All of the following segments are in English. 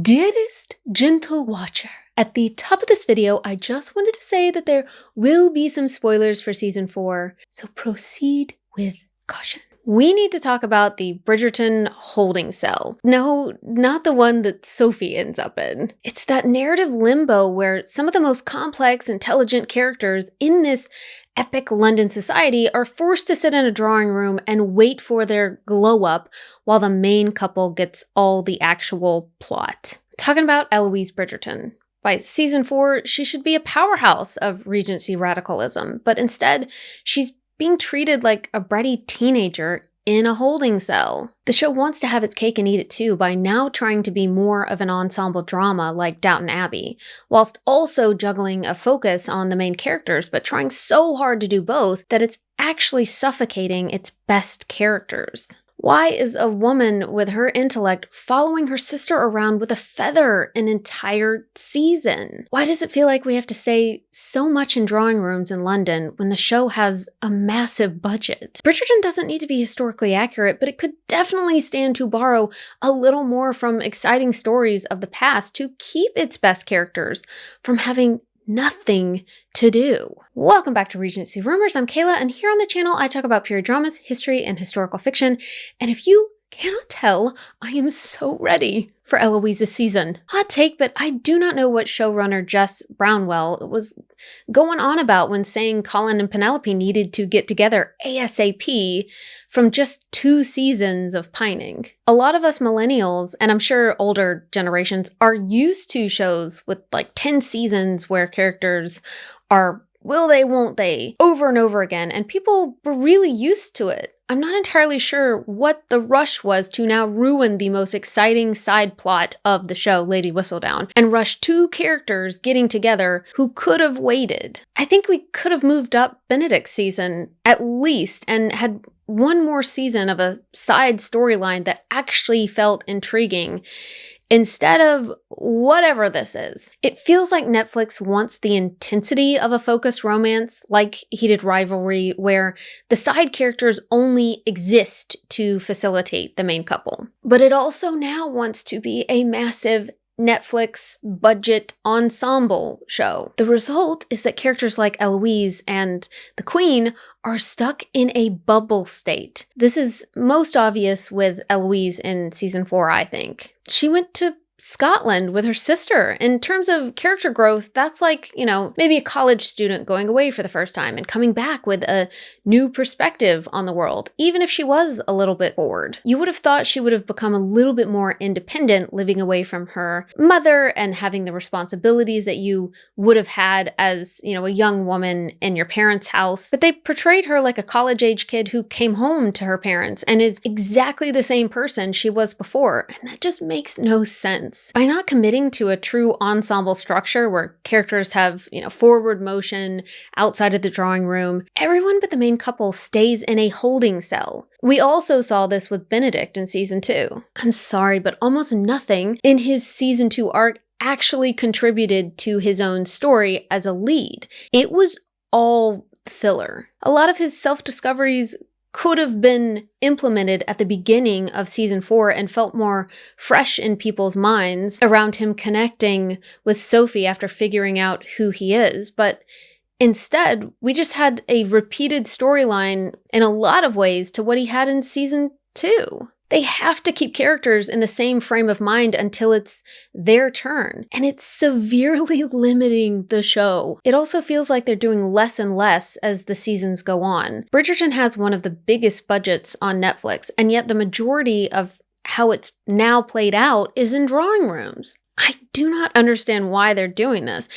Dearest gentle watcher, at the top of this video, I just wanted to say that there will be some spoilers for season 4, so proceed with caution. We need to talk about the Bridgerton Holding Cell. No, not the one that Sophie ends up in. It's that narrative limbo where some of the most complex, intelligent characters in this epic London society are forced to sit in a drawing room and wait for their glow up while the main couple gets all the actual plot. Talking about Eloise Bridgerton. By season 4, she should be a powerhouse of Regency radicalism, but instead, she's being treated like a bratty teenager in a holding cell. The show wants to have its cake and eat it too by now trying to be more of an ensemble drama like Downton Abbey, whilst also juggling a focus on the main characters, but trying so hard to do both that it's actually suffocating its best characters. Why is a woman with her intellect following her sister around with a feather an entire season? Why does it feel like we have to stay so much in drawing rooms in London when the show has a massive budget? Bridgerton doesn't need to be historically accurate, but it could definitely stand to borrow a little more from exciting stories of the past to keep its best characters from having nothing to do. Welcome back to Regency Rumors. I'm Kayla, and here on the channel I talk about period dramas, history, and historical fiction. And if you cannot tell, I am so ready for Eloise's season. Hot take, but I do not know what showrunner Jess Brownwell was going on about when saying Colin and Penelope needed to get together ASAP from just 2 seasons of pining. A lot of us millennials, and I'm sure older generations, are used to shows with like 10 seasons where characters are will they, won't they, over and over again, and people were really used to it. I'm not entirely sure what the rush was to now ruin the most exciting side plot of the show, Lady Whistledown, and rush 2 characters getting together who could have waited. I think we could have moved up Benedict's season at least and had one more season of a side storyline that actually felt intriguing instead of whatever this is. It feels like Netflix wants the intensity of a focused romance, like Heated Rivalry, where the side characters only exist to facilitate the main couple. But it also now wants to be a massive Netflix budget ensemble show. The result is that characters like Eloise and the Queen are stuck in a bubble state. This is most obvious with Eloise in season 4, I think. She went to Scotland with her sister. In terms of character growth, that's like, maybe a college student going away for the first time and coming back with a new perspective on the world, even if she was a little bit bored. You would have thought she would have become a little bit more independent, living away from her mother and having the responsibilities that you would have had as, a young woman in your parents' house. But they portrayed her like a college-age kid who came home to her parents and is exactly the same person she was before. And that just makes no sense. By not committing to a true ensemble structure where characters have, forward motion outside of the drawing room, everyone but the main couple stays in a holding cell. We also saw this with Benedict in season 2. I'm sorry, but almost nothing in his season 2 arc actually contributed to his own story as a lead. It was all filler. A lot of his self-discoveries could have been implemented at the beginning of season 4 and felt more fresh in people's minds around him connecting with Sophie after figuring out who he is. But instead, we just had a repeated storyline in a lot of ways to what he had in season 2. They have to keep characters in the same frame of mind until it's their turn, and it's severely limiting the show. It also feels like they're doing less and less as the seasons go on. Bridgerton has one of the biggest budgets on Netflix, and yet the majority of how it's now played out is in drawing rooms. I do not understand why they're doing this.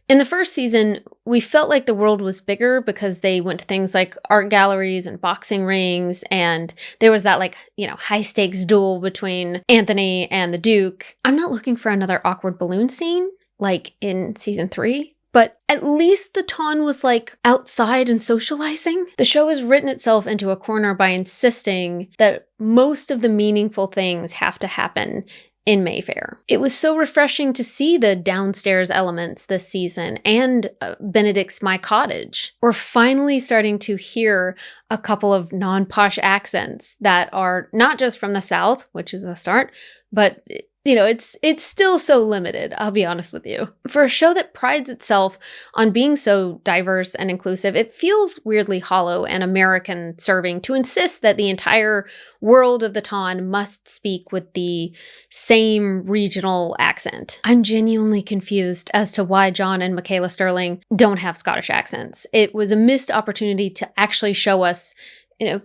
In the first season, we felt like the world was bigger because they went to things like art galleries and boxing rings, and there was that high-stakes duel between Anthony and the Duke. I'm not looking for another awkward balloon scene like in season 3, but at least the tone was outside and socializing. The show has written itself into a corner by insisting that most of the meaningful things have to happen in Mayfair. It was so refreshing to see the downstairs elements this season and Benedict's My Cottage. We're finally starting to hear a couple of non-posh accents that are not just from the South, which is a start, but it's still so limited, I'll be honest with you. For a show that prides itself on being so diverse and inclusive, it feels weirdly hollow and American serving to insist that the entire world of the Ton must speak with the same regional accent. I'm genuinely confused as to why John and Michaela Sterling don't have Scottish accents. It was a missed opportunity to actually show us,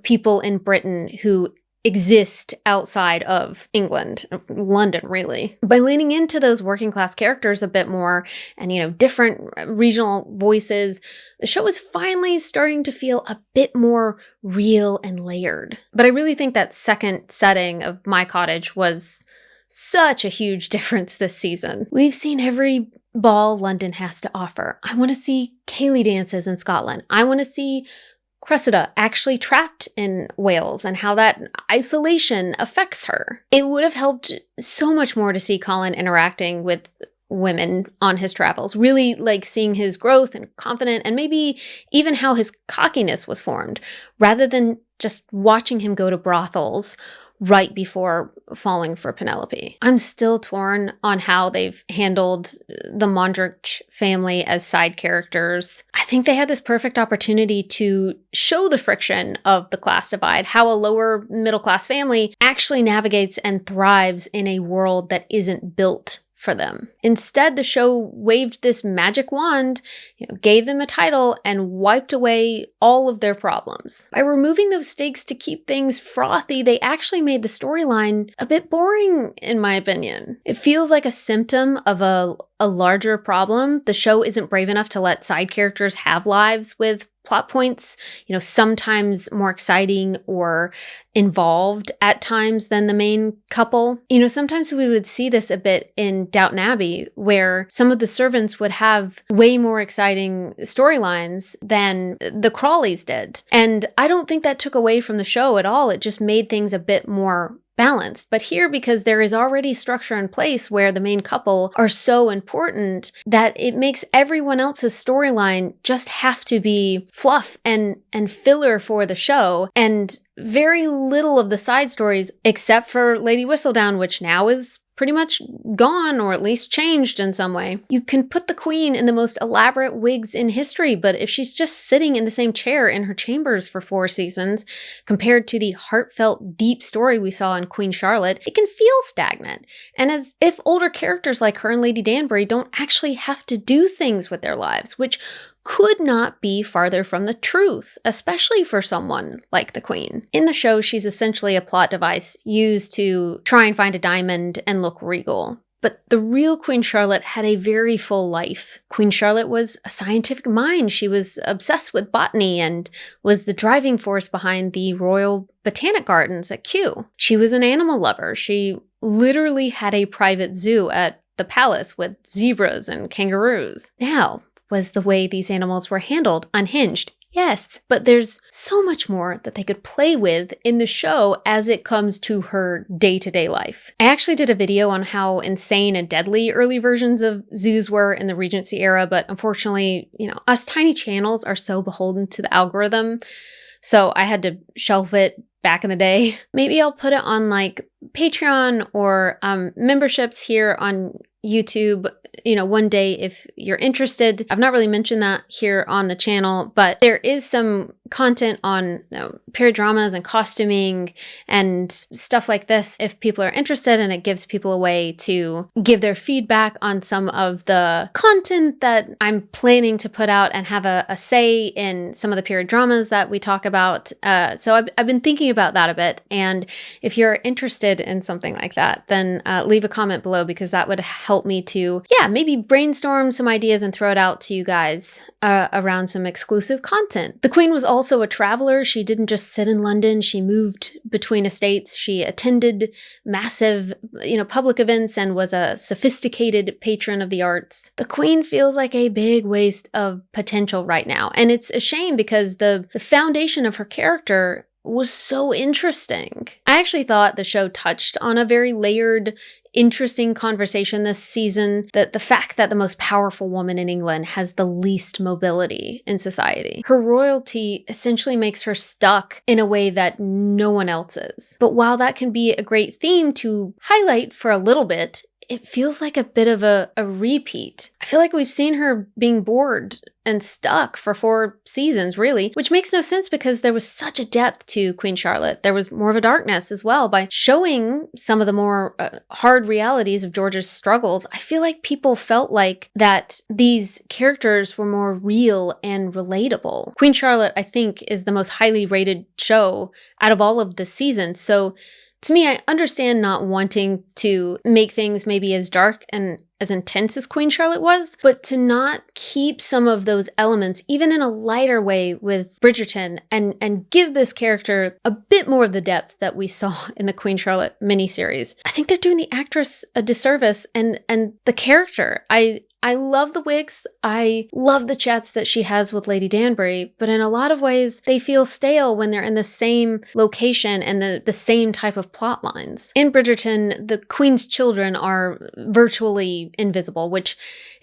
people in Britain who exist outside of England, London, really. By leaning into those working class characters a bit more and, different regional voices, the show is finally starting to feel a bit more real and layered. But I really think that second setting of My Cottage was such a huge difference this season. We've seen every ball London has to offer. I want to see ceilidh dances in Scotland. I want to see Cressida actually trapped in Wales and how that isolation affects her. It would have helped so much more to see Colin interacting with women on his travels, really seeing his growth and confidence and maybe even how his cockiness was formed, rather than just watching him go to brothels right before falling for Penelope. I'm still torn on how they've handled the Mondrian family as side characters. I think they had this perfect opportunity to show the friction of the class divide, how a lower middle class family actually navigates and thrives in a world that isn't built for them. Instead, the show waved this magic wand, gave them a title, and wiped away all of their problems. By removing those stakes to keep things frothy, they actually made the storyline a bit boring, in my opinion. It feels like a symptom of a larger problem. The show isn't brave enough to let side characters have lives with plot points, sometimes more exciting or involved at times than the main couple. Sometimes we would see this a bit in Downton Abbey, where some of the servants would have way more exciting storylines than the Crawleys did. And I don't think that took away from the show at all. It just made things a bit more balanced. But here, because there is already structure in place where the main couple are so important, that it makes everyone else's storyline just have to be fluff and filler for the show, and very little of the side stories, except for Lady Whistledown, which now is pretty much gone, or at least changed in some way. You can put the queen in the most elaborate wigs in history, but if she's just sitting in the same chair in her chambers for 4 seasons, compared to the heartfelt, deep story we saw in Queen Charlotte, it can feel stagnant. And as if older characters like her and Lady Danbury don't actually have to do things with their lives, which could not be farther from the truth, especially for someone like the Queen. In the show, she's essentially a plot device used to try and find a diamond and look regal. But the real Queen Charlotte had a very full life. Queen Charlotte was a scientific mind. She was obsessed with botany and was the driving force behind the Royal Botanic Gardens at Kew. She was an animal lover. She literally had a private zoo at the palace with zebras and kangaroos. Now, was the way these animals were handled unhinged? Yes, but there's so much more that they could play with in the show as it comes to her day-to-day life. I actually did a video on how insane and deadly early versions of zoos were in the Regency era, but unfortunately, us tiny channels are so beholden to the algorithm, so I had to shelf it back in the day. Maybe I'll put it on Patreon or memberships here on YouTube, one day if you're interested. I've not really mentioned that here on the channel, but there is some content on period dramas and costuming and stuff like this if people are interested, and it gives people a way to give their feedback on some of the content that I'm planning to put out and have a say in some of the period dramas that we talk about. So I've been thinking about that a bit, and if you're interested in something like that, then leave a comment below, because that would help me to, maybe brainstorm some ideas and throw it out to you guys around some exclusive content. The Queen was also a traveler. She didn't just sit in London. She moved between estates. She attended massive, public events and was a sophisticated patron of the arts. The Queen feels like a big waste of potential right now. And it's a shame, because the foundation of her character was so interesting. I actually thought the show touched on a very layered, interesting conversation this season, that the fact that the most powerful woman in England has the least mobility in society. Her royalty essentially makes her stuck in a way that no one else is. But while that can be a great theme to highlight for a little bit, it feels like a bit of a repeat. I feel like we've seen her being bored and stuck for 4 seasons, really, which makes no sense because there was such a depth to Queen Charlotte. There was more of a darkness as well. By showing some of the more hard realities of George's struggles, I feel like people felt like that these characters were more real and relatable. Queen Charlotte, I think, is the most highly rated show out of all of the seasons, so to me, I understand not wanting to make things maybe as dark and as intense as Queen Charlotte was, but to not keep some of those elements, even in a lighter way with Bridgerton, and give this character a bit more of the depth that we saw in the Queen Charlotte miniseries. I think they're doing the actress a disservice and the character. I love the wigs. I love the chats that she has with Lady Danbury, but in a lot of ways, they feel stale when they're in the same location and the same type of plot lines. In Bridgerton, the Queen's children are virtually invisible, which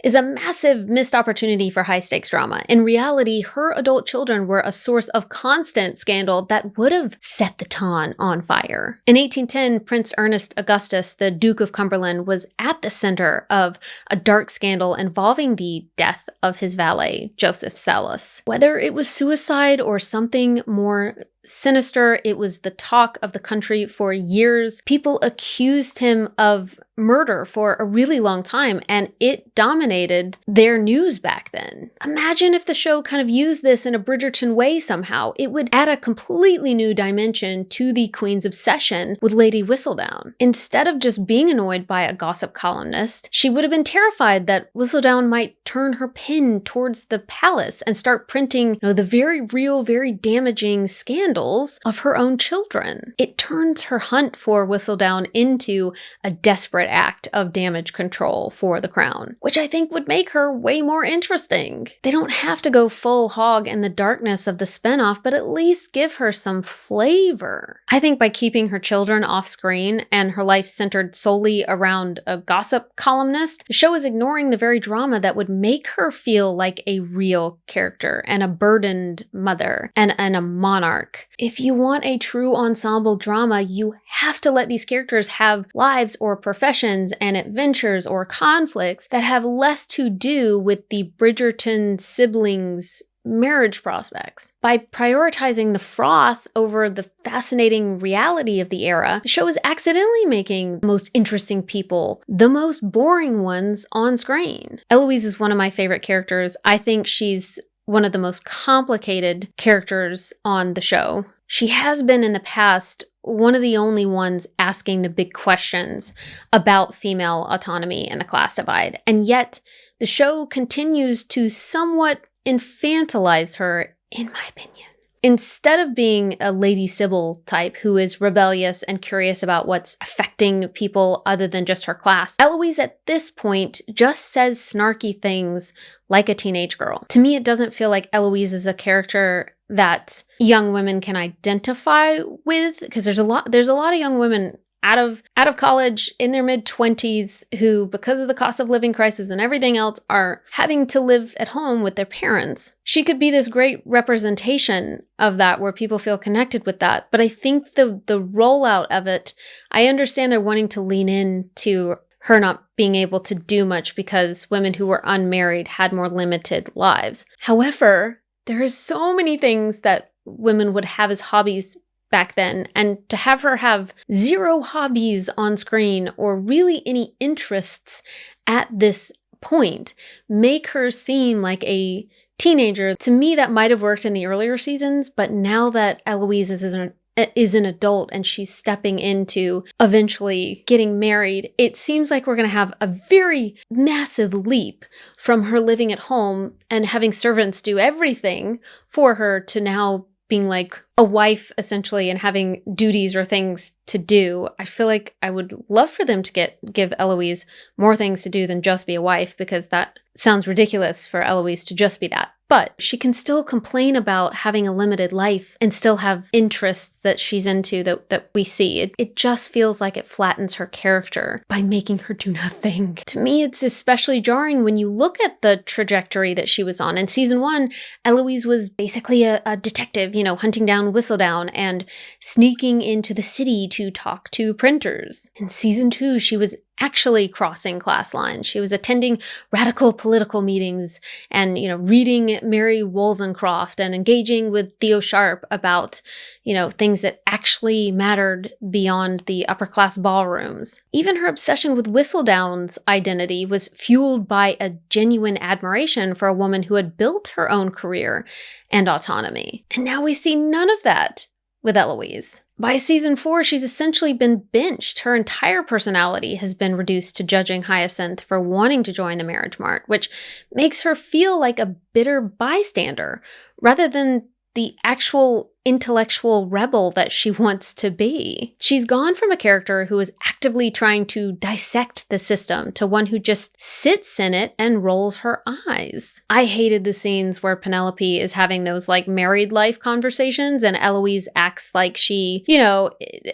is a massive missed opportunity for high-stakes drama. In reality, her adult children were a source of constant scandal that would have set the town on fire. In 1810, Prince Ernest Augustus, the Duke of Cumberland, was at the center of a dark scandal involving the death of his valet, Joseph Salas. Whether it was suicide or something more sinister, it was the talk of the country for years. People accused him of murder for a really long time, and it dominated their news back then. Imagine if the show kind of used this in a Bridgerton way somehow. It would add a completely new dimension to the Queen's obsession with Lady Whistledown. Instead of just being annoyed by a gossip columnist, she would have been terrified that Whistledown might turn her pen towards the palace and start printing, the very real, very damaging scandals of her own children. It turns her hunt for Whistledown into a desperate act of damage control for the crown, which I think would make her way more interesting. They don't have to go full hog in the darkness of the spinoff, but at least give her some flavor. I think by keeping her children off screen and her life centered solely around a gossip columnist, the show is ignoring the very drama that would make her feel like a real character and a burdened mother and a monarch. If you want a true ensemble drama, you have to let these characters have lives or professions and adventures or conflicts that have less to do with the Bridgerton siblings' marriage prospects. By prioritizing the froth over the fascinating reality of the era, the show is accidentally making the most interesting people the most boring ones on screen. Eloise is one of my favorite characters. I think she's one of the most complicated characters on the show. She has been in the past one of the only ones asking the big questions about female autonomy and the class divide, and yet the show continues to somewhat infantilize her, in my opinion. Instead of being a Lady Sybil type who is rebellious and curious about what's affecting people other than just her class, Eloise at this point just says snarky things like a teenage girl. To me, it doesn't feel like Eloise is a character that young women can identify with, because there's a lot of young women out of college in their mid-20s who, because of the cost of living crisis and everything else, are having to live at home with their parents. She could be this great representation of that where people feel connected with that. But I think the rollout of it, I understand they're wanting to lean into her not being able to do much because women who were unmarried had more limited lives. However, there are so many things that women would have as hobbies back then, and to have her have 0 hobbies on screen or really any interests at this point make her seem like a teenager. To me, that might have worked in the earlier seasons, but now that Eloise is an adult and she's stepping into eventually getting married, it seems like we're going to have a very massive leap from her living at home and having servants do everything for her to now being like a wife essentially and having duties or things to do. I feel like I would love for them to give Eloise more things to do than just be a wife, because that sounds ridiculous for Eloise to just be that. But she can still complain about having a limited life and still have interests that she's into that we see. It just feels like it flattens her character by making her do nothing. To me, it's especially jarring when you look at the trajectory that she was on. In season 1, Eloise was basically a detective, hunting down Whistledown and sneaking into the city to talk to printers. In season 2, she was actually crossing class lines. She was attending radical political meetings and, reading Mary Wollstonecraft and engaging with Theo Sharp about, things that actually mattered beyond the upper class ballrooms. Even her obsession with Whistledown's identity was fueled by a genuine admiration for a woman who had built her own career and autonomy. And now we see none of that with Eloise. By season 4, she's essentially been benched. Her entire personality has been reduced to judging Hyacinth for wanting to join the marriage mart, which makes her feel like a bitter bystander rather than the actual intellectual rebel that she wants to be. She's gone from a character who is actively trying to dissect the system to one who just sits in it and rolls her eyes. I hated the scenes where Penelope is having those married life conversations and Eloise acts like she,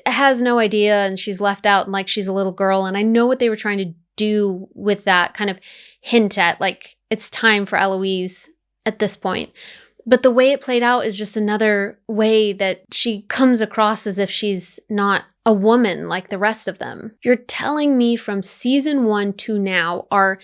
has no idea and she's left out and like she's a little girl. And I know what they were trying to do with that kind of hint at it's time for Eloise at this point. But the way it played out is just another way that she comes across as if she's not a woman like the rest of them. You're telling me from season 1 to now, our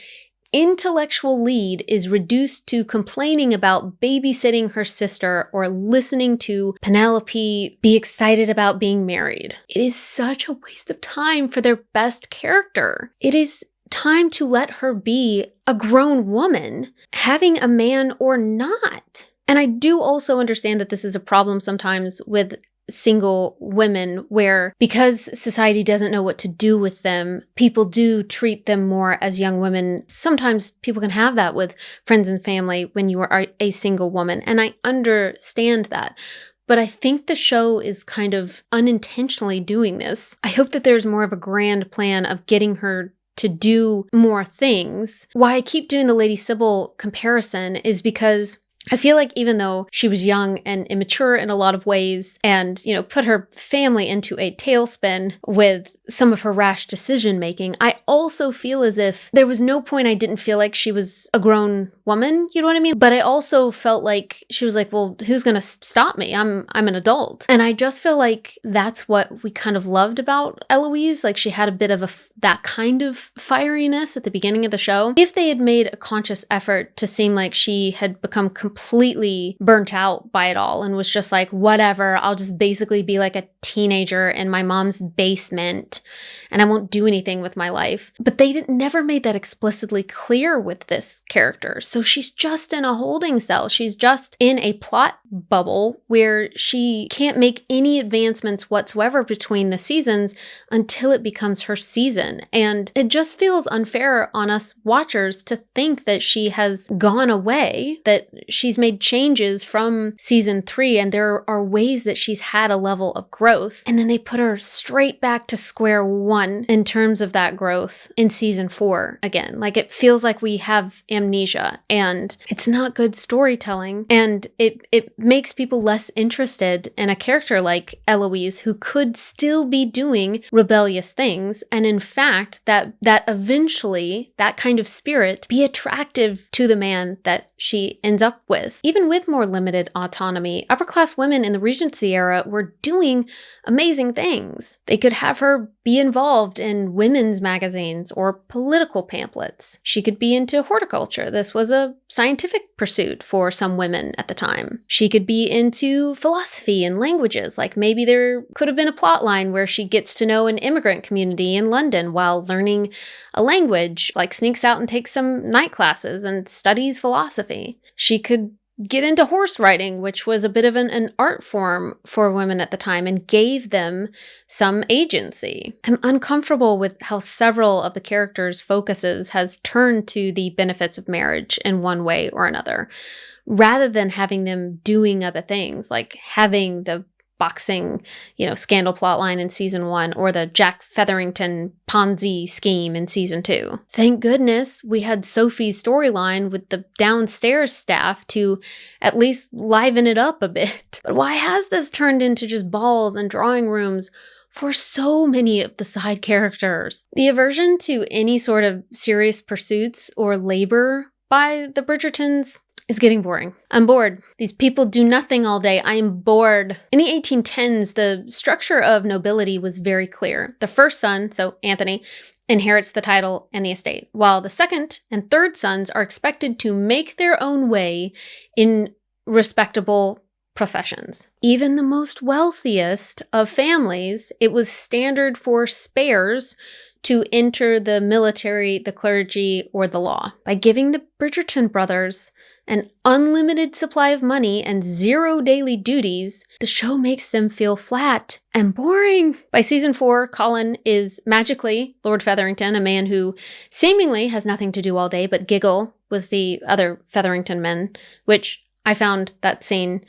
intellectual lead is reduced to complaining about babysitting her sister or listening to Penelope be excited about being married. It is such a waste of time for their best character. It is time to let her be a grown woman, having a man or not. And I do also understand that this is a problem sometimes with single women where, because society doesn't know what to do with them, people do treat them more as young women. Sometimes people can have that with friends and family when you are a single woman. And I understand that. But I think the show is kind of unintentionally doing this. I hope that there's more of a grand plan of getting her to do more things. Why I keep doing the Lady Sybil comparison is because I feel like even though she was young and immature in a lot of ways and, put her family into a tailspin with some of her rash decision making, I also feel as if there was no point I didn't feel like she was a grown woman, you know what I mean? But I also felt like she was like, well, who's going to stop me? I'm an adult. And I just feel like that's what we kind of loved about Eloise. Like she had a bit of that kind of fieriness at the beginning of the show. If they had made a conscious effort to seem like she had become completely burnt out by it all and was just like, whatever, I'll just basically be like a teenager in my mom's basement and I won't do anything with my life. But they never made that explicitly clear with this character. So she's just in a holding cell. She's just in a plot bubble where she can't make any advancements whatsoever between the seasons until it becomes her season. And it just feels unfair on us watchers to think that she has gone away, that she's made changes from season 3 and there are ways that she's had a level of growth. And then they put her straight back to square one in terms of that growth in season 4 again. Like it feels like we have amnesia and it's not good storytelling. And it makes people less interested in a character like Eloise who could still be doing rebellious things. And in fact, that eventually that kind of spirit be attractive to the man that she ends up with. Even with more limited autonomy, upper class women in the Regency era were doing amazing things. They could have her be involved in women's magazines or political pamphlets. She could be into horticulture. This was a scientific pursuit for some women at the time. She could be into philosophy and languages. Like maybe there could have been a plot line where she gets to know an immigrant community in London while learning a language, like sneaks out and takes some night classes and studies philosophy. She could get into horse riding, which was a bit of an art form for women at the time and gave them some agency. I'm uncomfortable with how several of the characters' focuses has turned to the benefits of marriage in one way or another, rather than having them doing other things, like having the boxing, scandal plotline in season 1 or the Jack Featherington Ponzi scheme in season 2. Thank goodness we had Sophie's storyline with the downstairs staff to at least liven it up a bit. But why has this turned into just balls and drawing rooms for so many of the side characters? The aversion to any sort of serious pursuits or labor by the Bridgertons is getting boring. I'm bored. These people do nothing all day. I am bored. In the 1810s, the structure of nobility was very clear. The first son, so Anthony, inherits the title and the estate, while the second and third sons are expected to make their own way in respectable professions. Even the most wealthiest of families, it was standard for spares to enter the military, the clergy, or the law. By giving the Bridgerton brothers an unlimited supply of money and 0 daily duties, the show makes them feel flat and boring. By season 4, Colin is magically Lord Featherington, a man who seemingly has nothing to do all day but giggle with the other Featherington men, which I found that scene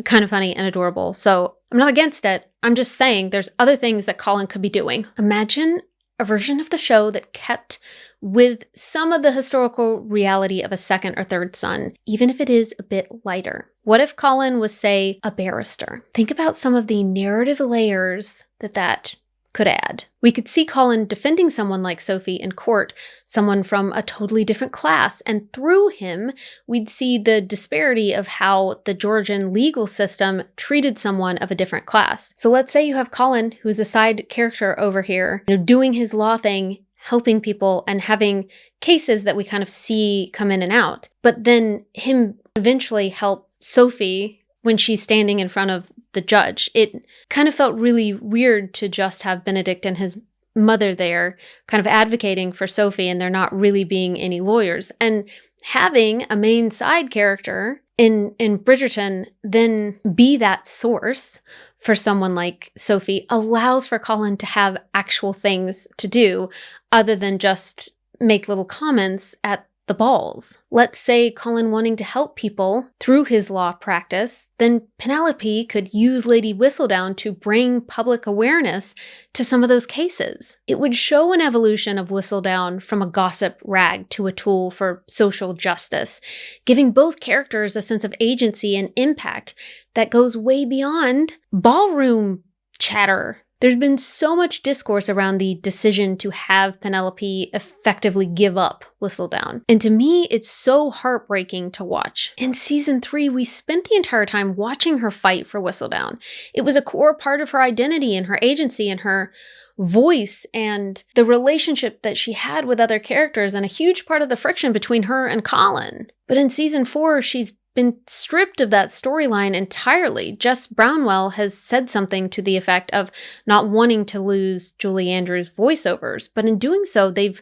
kind of funny and adorable. So I'm not against it. I'm just saying there's other things that Colin could be doing. Imagine a version of the show that kept with some of the historical reality of a second or third son, even if it is a bit lighter. What if Colin was, say, a barrister? Think about some of the narrative layers that could add. We could see Colin defending someone like Sophie in court, someone from a totally different class, and through him, we'd see the disparity of how the Georgian legal system treated someone of a different class. So let's say you have Colin, who's a side character over here, doing his law thing, helping people and having cases that we kind of see come in and out. But then him eventually help Sophie when she's standing in front of the judge. It kind of felt really weird to just have Benedict and his mother there kind of advocating for Sophie and there not really being any lawyers. And having a main side character in Bridgerton then be that source for someone like Sophie allows for Colin to have actual things to do other than just make little comments at the balls. Let's say Colin wanting to help people through his law practice, then Penelope could use Lady Whistledown to bring public awareness to some of those cases. It would show an evolution of Whistledown from a gossip rag to a tool for social justice, giving both characters a sense of agency and impact that goes way beyond ballroom chatter. There's been so much discourse around the decision to have Penelope effectively give up Whistledown. And to me, it's so heartbreaking to watch. In season 3, we spent the entire time watching her fight for Whistledown. It was a core part of her identity and her agency and her voice and the relationship that she had with other characters and a huge part of the friction between her and Colin. But in season 4, she's been stripped of that storyline entirely. Jess Brownwell has said something to the effect of not wanting to lose Julie Andrews' voiceovers, but in doing so, they've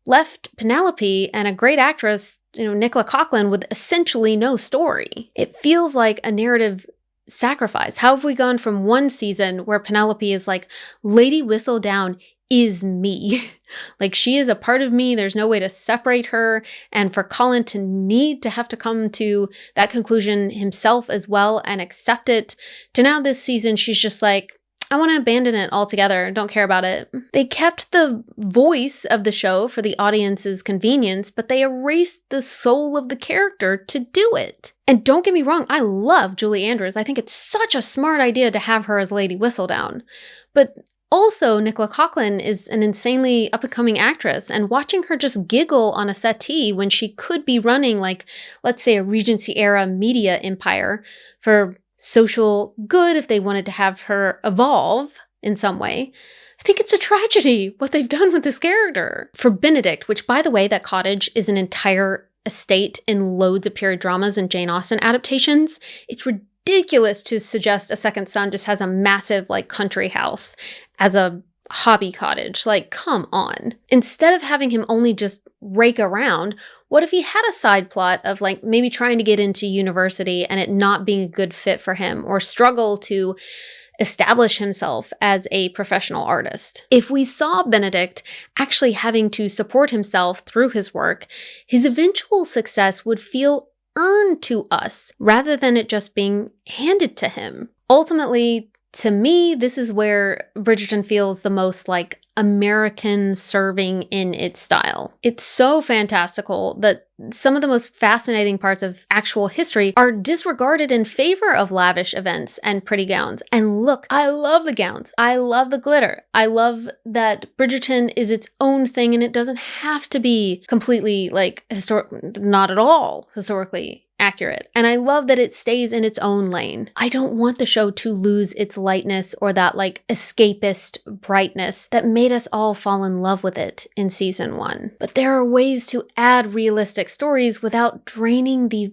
left Penelope and a great actress, Nicola Coughlan, with essentially no story. It feels like a narrative sacrifice. How have we gone from one season where Penelope is like, Lady Whistledown is me. Like, she is a part of me. There's no way to separate her. And for Colin to need to have to come to that conclusion himself as well and accept it, to now this season, she's just like, I want to abandon it altogether. Don't care about it. They kept the voice of the show for the audience's convenience, but they erased the soul of the character to do it. And don't get me wrong, I love Julie Andrews. I think it's such a smart idea to have her as Lady Whistledown. But also, Nicola Coughlan is an insanely up-and-coming actress, and watching her just giggle on a settee when she could be running, like, let's say, a Regency-era media empire for social good if they wanted to have her evolve in some way. I think it's a tragedy what they've done with this character. For Benedict, which, by the way, that cottage is an entire estate in loads of period dramas and Jane Austen adaptations, it's ridiculous to suggest a second son just has a massive, country house as a hobby cottage. Come on. Instead of having him only just rake around, what if he had a side plot of maybe trying to get into university and it not being a good fit for him, or struggle to establish himself as a professional artist? If we saw Benedict actually having to support himself through his work, his eventual success would feel earned to us rather than it just being handed to him. Ultimately, to me, this is where Bridgerton feels the most like American serving in its style. It's so fantastical that some of the most fascinating parts of actual history are disregarded in favor of lavish events and pretty gowns. And look, I love the gowns. I love the glitter. I love that Bridgerton is its own thing and it doesn't have to be completely like not at all historically accurate. And I love that it stays in its own lane. I don't want the show to lose its lightness or that like escapist brightness that made us all fall in love with it in season 1. But there are ways to add realistic stories without draining the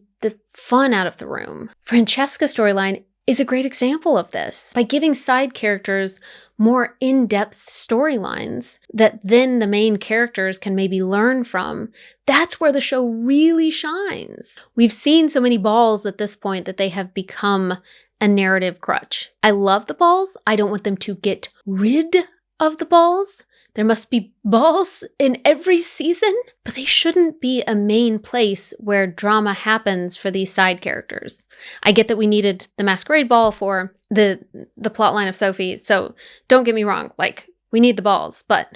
fun out of the room. Francesca's storyline is a great example of this. By giving side characters more in-depth storylines that then the main characters can maybe learn from, that's where the show really shines. We've seen so many balls at this point that they have become a narrative crutch. I love the balls. I don't want them to get rid of the balls. There must be balls in every season, but they shouldn't be a main place where drama happens for these side characters. I get that we needed the masquerade ball for the plotline of Sophie, so don't get me wrong, like, we need the balls, but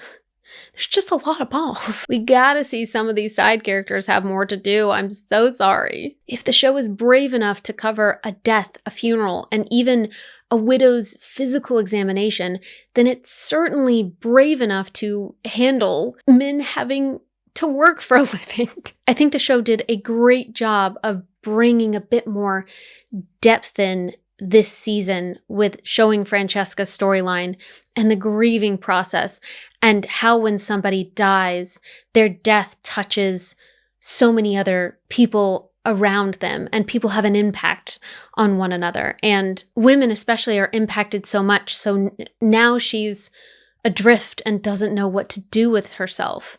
there's just a lot of balls. We gotta see some of these side characters have more to do. I'm so sorry. If the show is brave enough to cover a death, a funeral, and even a widow's physical examination, then it's certainly brave enough to handle men having to work for a living. I think the show did a great job of bringing a bit more depth in this season with showing Francesca's storyline and the grieving process and how when somebody dies, their death touches so many other people around them and people have an impact on one another. And women especially are impacted so much. So now she's adrift and doesn't know what to do with herself.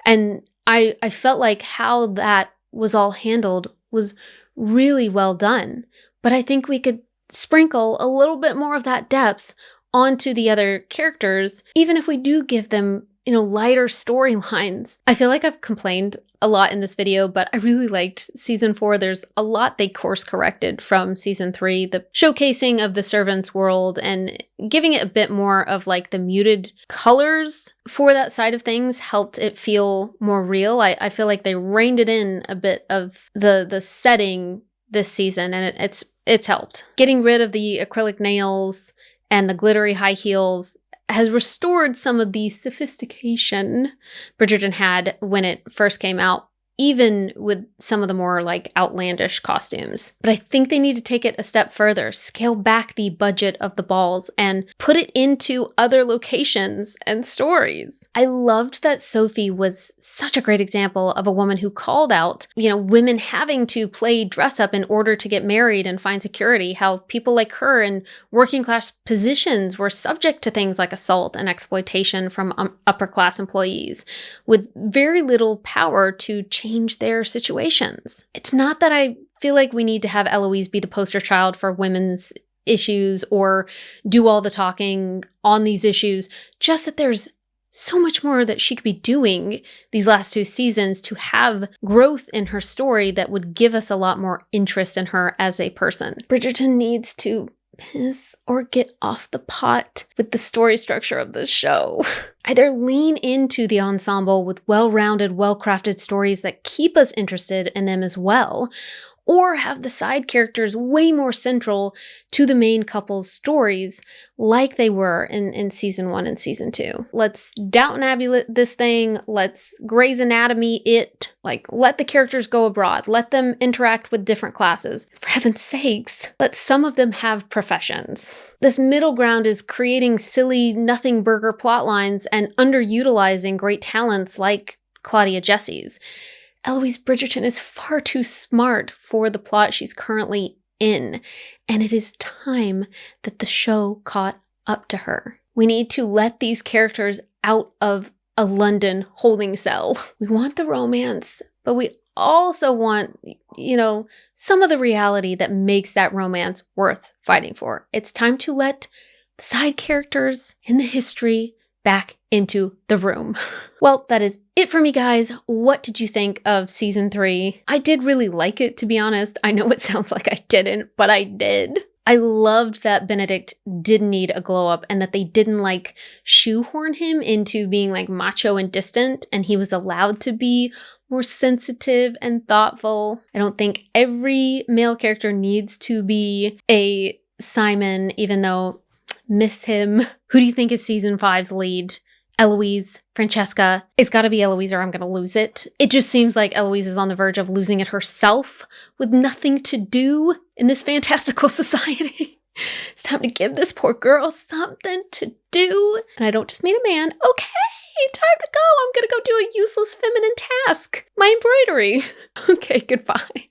And I felt like how that was all handled was really well done. But I think we could sprinkle a little bit more of that depth onto the other characters, even if we do give them, lighter storylines. I feel like I've complained a lot in this video, but I really liked season 4. There's a lot they course corrected from season 3, the showcasing of the servants' world and giving it a bit more of like the muted colors for that side of things helped it feel more real. I feel like they reined it in a bit of the setting this season, and it's helped. Getting rid of the acrylic nails and the glittery high heels has restored some of the sophistication Bridgerton had when it first came out, even with some of the more like outlandish costumes. But I think they need to take it a step further, scale back the budget of the balls and put it into other locations and stories. I loved that Sophie was such a great example of a woman who called out, women having to play dress up in order to get married and find security, how people like her in working class positions were subject to things like assault and exploitation from upper class employees with very little power to change their situations. It's not that I feel like we need to have Eloise be the poster child for women's issues or do all the talking on these issues, just that there's so much more that she could be doing these last 2 seasons to have growth in her story that would give us a lot more interest in her as a person. Bridgerton needs to piss or get off the pot with the story structure of this show. Either lean into the ensemble with well-rounded, well-crafted stories that keep us interested in them as well, or have the side characters way more central to the main couple's stories like they were in season 1 and season 2. Let's Downton Abbey this thing. Let's Grey's Anatomy it. Let the characters go abroad. Let them interact with different classes. For heaven's sakes, let some of them have professions. This middle ground is creating silly, nothing burger plot lines and underutilizing great talents like Claudia Jesse's. Eloise Bridgerton is far too smart for the plot she's currently in, and it is time that the show caught up to her. We need to let these characters out of a London holding cell. We want the romance, but we also want, some of the reality that makes that romance worth fighting for. It's time to let the side characters in the history back into the room. Well, that is it for me, guys. What did you think of season 3? I did really like it, to be honest. I know it sounds like I didn't, but I did. I loved that Benedict did need a glow up and that they didn't like shoehorn him into being like macho and distant, and he was allowed to be more sensitive and thoughtful. I don't think every male character needs to be a Simon, even though miss him. Who do you think is season 5's lead? Eloise, Francesca. It's got to be Eloise or I'm going to lose it. It just seems like Eloise is on the verge of losing it herself with nothing to do in this fantastical society. It's time to give this poor girl something to do. And I don't just mean a man. Okay, time to go. I'm going to go do a useless feminine task. My embroidery. Okay, goodbye.